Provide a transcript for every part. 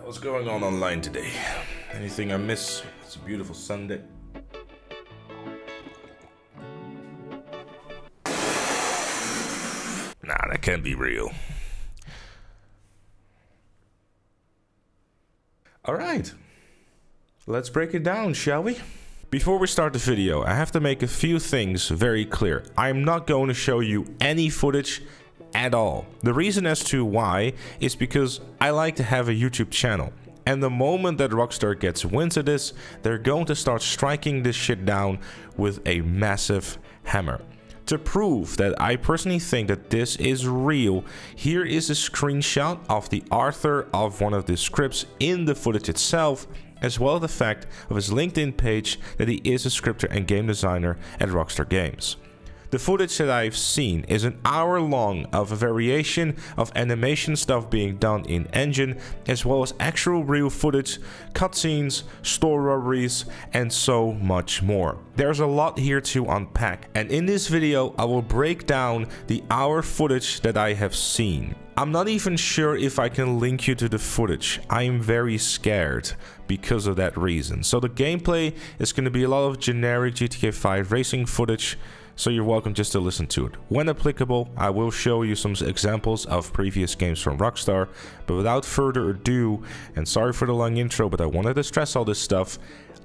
What's going on online today? Anything I miss? It's a beautiful Sunday. Nah, that can't be real. Alright, let's break it down, shall we? Before we start the video, I have to make a few things very clear. I'm not going to show you any footage at all. The reason as to why is because I like to have a YouTube channel. And the moment that Rockstar gets wind of this, they're going to start striking this shit down with a massive hammer. To prove that I personally think that this is real, here is a screenshot of the author of one of the scripts in the footage itself, as well as the fact of his LinkedIn page that he is a scripter and game designer at Rockstar Games. The footage that I've seen is an hour long of a variation of animation stuff being done in engine, as well as actual real footage, cutscenes, store robberies, and so much more. There's a lot here to unpack, and in this video I will break down the hour footage that I have seen. I'm not even sure if I can link you to the footage. I am very scared because of that reason. So the gameplay is going to be a lot of generic GTA 5 racing footage, so you're welcome just to listen to it. When applicable, I will show you some examples of previous games from Rockstar, but without further ado, and sorry for the long intro, but I wanted to stress all this stuff,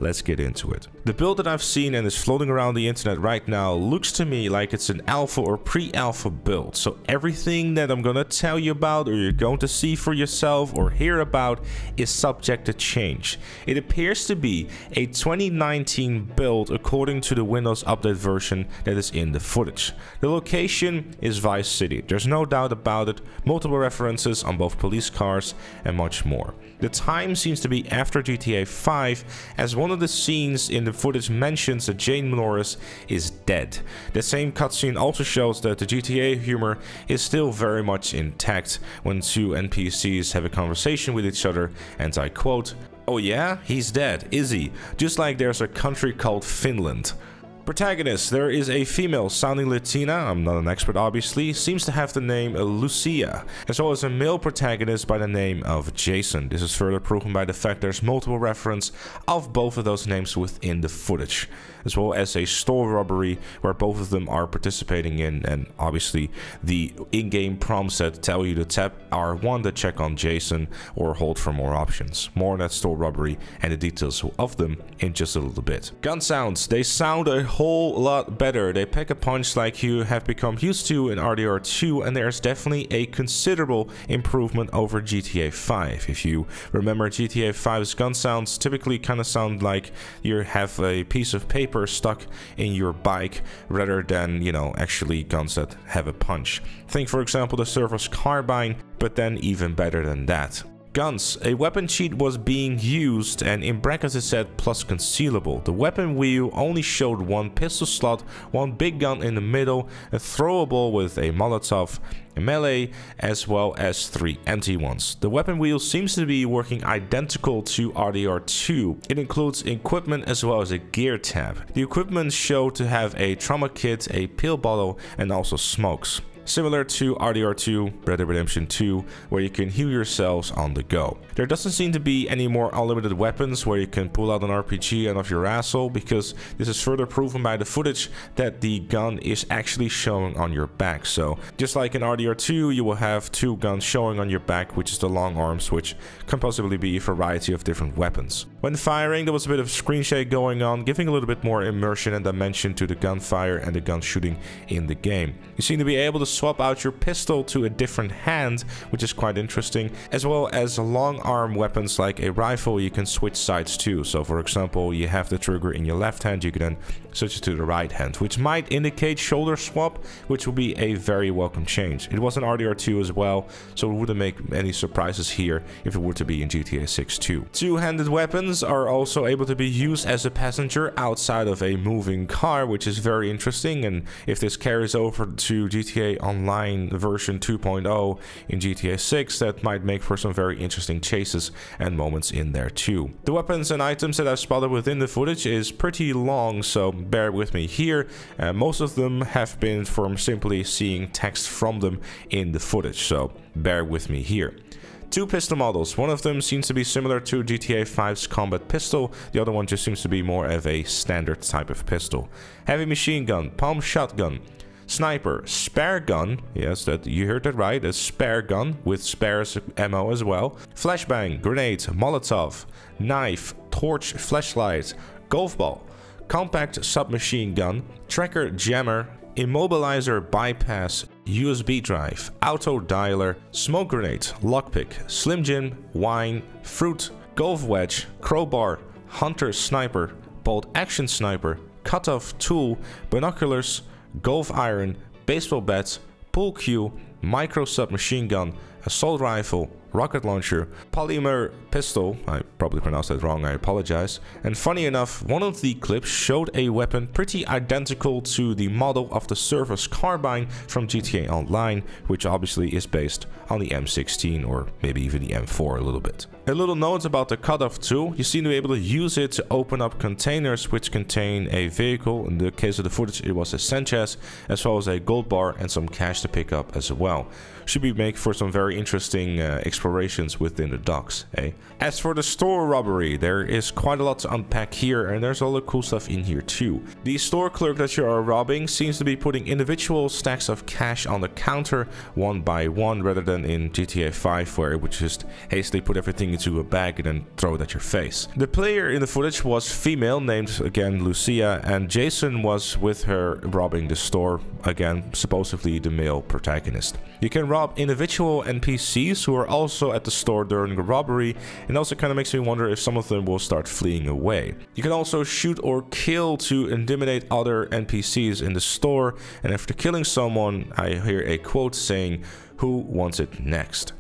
let's get into it. The build that I've seen and is floating around the internet right now looks to me like it's an alpha or pre-alpha build. So everything that I'm gonna tell you about, or you're going to see for yourself or hear about, is subject to change. It appears to be a 2019 build according to the Windows Update version that is in the footage. The location is Vice City. There's no doubt about it. Multiple references on both police cars and much more. The time seems to be after GTA 5, as one of the scenes in the footage mentions that Jane Norris is dead. The same cutscene also shows that the GTA humor is still very much intact when two NPCs have a conversation with each other, and I quote, "Oh yeah, he's dead, is he? Just like there's a country called Finland." Protagonist, there is a female sounding Latina, I'm not an expert obviously, seems to have the name Lucia, as well as a male protagonist by the name of Jason. This is further proven by the fact there's multiple reference of both of those names within the footage, as well as a store robbery where both of them are participating in, and obviously the in-game prompts that tell you to tap R1 to check on Jason or hold for more options. More on that store robbery and the details of them in just a little bit. Gun sounds, they sound a whole lot better. They pack a punch like you have become used to in RDR2, and there's definitely a considerable improvement over GTA 5. If you remember, GTA 5's gun sounds typically kind of sound like you have a piece of paper stuck in your bike rather than, you know, actually guns that have a punch. Think for example the Servo's carbine, but then even better than that. Guns. A weapon cheat was being used, and in brackets it said plus concealable. The weapon wheel only showed one pistol slot, one big gun in the middle, a throwable with a Molotov, a melee, as well as 3 empty ones. The weapon wheel seems to be working identical to RDR2. It includes equipment as well as a gear tab. The equipment showed to have a trauma kit, a pill bottle, and also smokes. Similar to RDR2, Red Dead Redemption 2, where you can heal yourselves on the go. There doesn't seem to be any more unlimited weapons where you can pull out an RPG out of your asshole, because this is further proven by the footage that the gun is actually showing on your back. So just like in RDR2, you will have 2 guns showing on your back, which is the long arms, which can possibly be a variety of different weapons. When firing, there was a bit of screen shake going on, giving a little bit more immersion and dimension to the gunfire and the gun shooting in the game. You seem to be able to swap out your pistol to a different hand, which is quite interesting, as well as long arm weapons like a rifle you can switch sides to. So for example, you have the trigger in your left hand, you can then switch it to the right hand, which might indicate shoulder swap, which will be a very welcome change. It was in RDR2 as well, so it wouldn't make any surprises here if it were to be in GTA 6 too. Two-handed weapons are also able to be used as a passenger outside of a moving car, which is very interesting, and if this carries over to GTA Online version 2.0 in GTA 6, that might make for some very interesting chases and moments in there too. The weapons and items that I've spotted within the footage is pretty long, so bear with me here. Most of them have been from simply seeing text from them in the footage, so bear with me here. Two pistol models. One of them seems to be similar to GTA 5's combat pistol. The other one just seems to be more of a standard type of pistol. Heavy machine gun, pump shotgun, sniper, spare gun. Yes, that you heard that right. A spare gun with spares ammo as well. Flashbang, grenade, Molotov, knife, torch, flashlight, golf ball, compact submachine gun, tracker jammer, immobilizer bypass, USB drive, auto dialer, smoke grenade, lockpick, slim jim, wine, fruit, golf wedge, crowbar, hunter sniper, bolt action sniper, cutoff tool, binoculars, golf iron, baseball bat, pool cue, micro submachine gun, assault rifle, rocket launcher, polymer pistol, I probably pronounced that wrong, I apologize. And funny enough, one of the clips showed a weapon pretty identical to the model of the Service Carbine from GTA Online, which obviously is based on the M16 or maybe even the M4 a little bit. A little note about the cutoff tool: you seem to be able to use it to open up containers which contain a vehicle. In the case of the footage it was a Sanchez, as well as a gold bar and some cash to pick up as well. Should be make for some very interesting explorations within the docks, eh? As for the store robbery, there is quite a lot to unpack here, and there's all the cool stuff in here too. The store clerk that you are robbing seems to be putting individual stacks of cash on the counter one by one, rather than in GTA 5 where it would just hastily put everything into a bag and then throw it at your face. The player in the footage was female, named again Lucia, and Jason was with her robbing the store, again supposedly the male protagonist. You can rob individual NPCs who are also at the store during the robbery, and also kind of makes me wonder if some of them will start fleeing away. You can also shoot or kill to intimidate other NPCs in the store, and after killing someone I hear a quote saying, "Who wants it next?"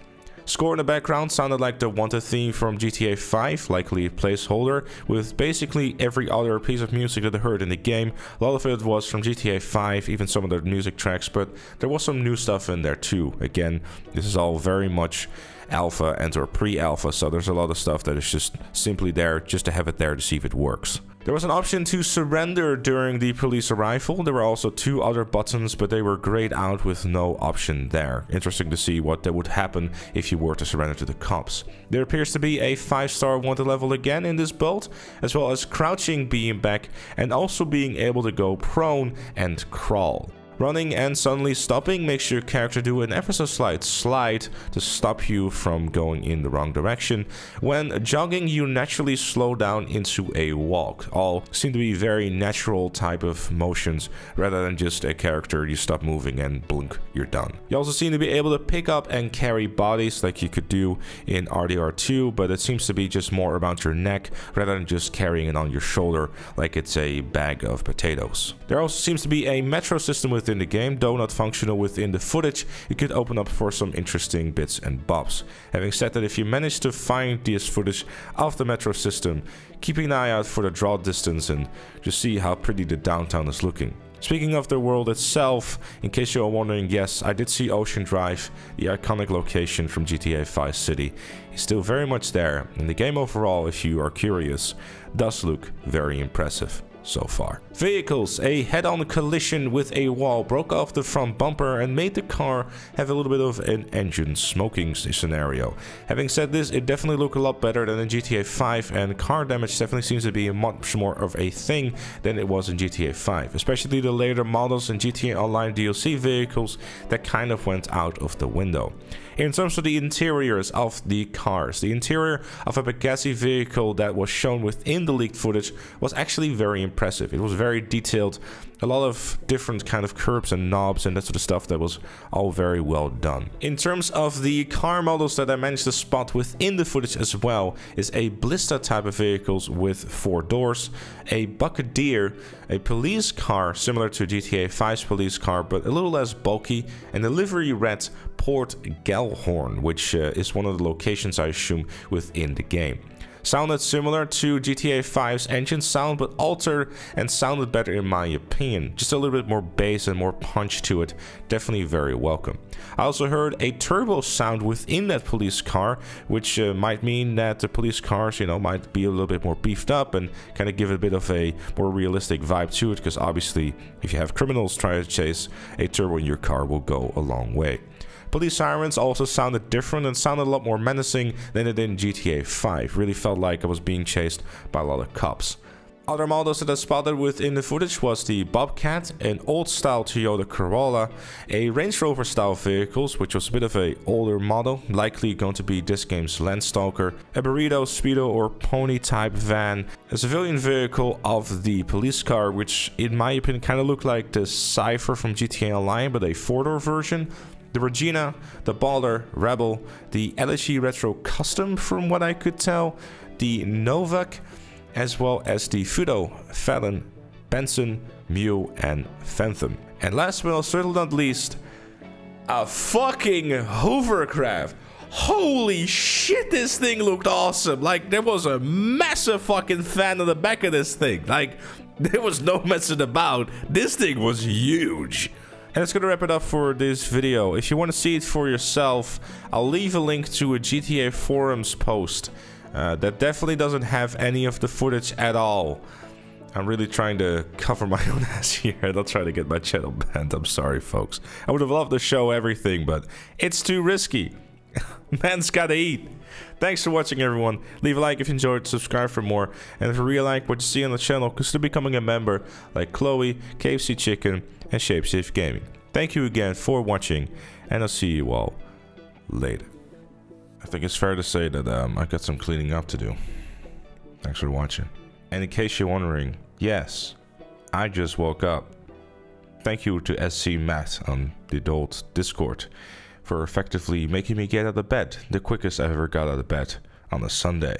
Score in the background sounded like the Wanted theme from GTA 5, likely a placeholder, with basically every other piece of music that I heard in the game. A lot of it was from GTA 5, even some of the music tracks, but there was some new stuff in there too. Again, this is all very much alpha and or pre-alpha, so there's a lot of stuff that is just simply there just to have it there to see if it works. There was an option to surrender during the police arrival. There were also two other buttons, but they were grayed out with no option there. Interesting to see what would happen if you were to surrender to the cops. There appears to be a 5-star wanted level again in this build, as well as crouching being back and also being able to go prone and crawl. Running and suddenly stopping makes your character do an ever so slight slide to stop you from going in the wrong direction. When jogging, you naturally slow down into a walk. All seem to be very natural type of motions rather than just a character you stop moving and blink, you're done. You also seem to be able to pick up and carry bodies like you could do in RDR2, but it seems to be just more about your neck rather than just carrying it on your shoulder like it's a bag of potatoes. There also seems to be a metro system within the game, though not functional within the footage. It could open up for some interesting bits and bobs. Having said that, if you manage to find this footage of the metro system, keeping an eye out for the draw distance and just see how pretty the downtown is looking. Speaking of the world itself, in case you are wondering, yes, I did see Ocean Drive, the iconic location from GTA 5 City. It's still very much there, and the game overall, if you are curious, does look very impressive so far. Vehicles. A head-on collision with a wall broke off the front bumper and made the car have a little bit of an engine smoking scenario. Having said this, it definitely looked a lot better than in GTA 5, and car damage definitely seems to be much more of a thing than it was in GTA 5, especially the later models in GTA Online DLC vehicles that kind of went out of the window. In terms of the interiors of the cars, the interior of a Bugatti vehicle that was shown within the leaked footage was actually very impressive. It was very detailed, a lot of different kind of curbs and knobs and that sort of stuff that was all very well done. In terms of the car models that I managed to spot within the footage as well, is a Blista type of vehicles with 4 doors, a Buccaneer, a police car similar to GTA 5's police car but a little less bulky, and a livery red Port Gellhorn, which is one of the locations I assume within the game. Sounded similar to GTA 5's engine sound, but altered and sounded better in my opinion. Just a little bit more bass and more punch to it. Definitely very welcome. I also heard a turbo sound within that police car, which might mean that the police cars, you know, might be a little bit more beefed up and kind of give it a bit of a more realistic vibe to it, because obviously if you have criminals trying to chase, a turbo in your car will go a long way. Police sirens also sounded different and sounded a lot more menacing than it did in GTA 5. Really felt like I was being chased by a lot of cops. Other models that I spotted within the footage was the Bobcat, an old-style Toyota Corolla, a Range Rover-style vehicles, which was a bit of an older model, likely going to be this game's Landstalker, a Burrito, Speedo or Pony-type van, a civilian vehicle of the police car, which in my opinion kind of looked like the Cypher from GTA Online, but a 4-door version, the Regina, the Balder, Rebel, the LSG Retro Custom from what I could tell, the Novak, as well as the Fudo, Fallon, Benson, Mule, and Phantom. And last but certainly not least, a fucking hovercraft. Holy shit, this thing looked awesome. Like, there was a massive fucking fan on the back of this thing. Like, there was no messing about. This thing was huge. And that's gonna wrap it up for this video. If you want to see it for yourself, I'll leave a link to a GTA forums post. That definitely doesn't have any of the footage at all. I'm really trying to cover my own ass here. I'll try to get my channel banned. I'm sorry, folks. I would have loved to show everything, but it's too risky. Man's gotta eat. Thanks for watching, everyone. Leave a like if you enjoyed, subscribe for more. And if you really like what you see on the channel, consider becoming a member like Chloe, KFC Chicken, and Shapesafe Gaming. Thank you again for watching, and I'll see you all later. I think it's fair to say that I got some cleaning up to do. Thanks for watching. And in case you're wondering, yes, I just woke up. Thank you to SC Matt on the adult Discord for effectively making me get out of bed the quickest I ever got out of bed on a Sunday.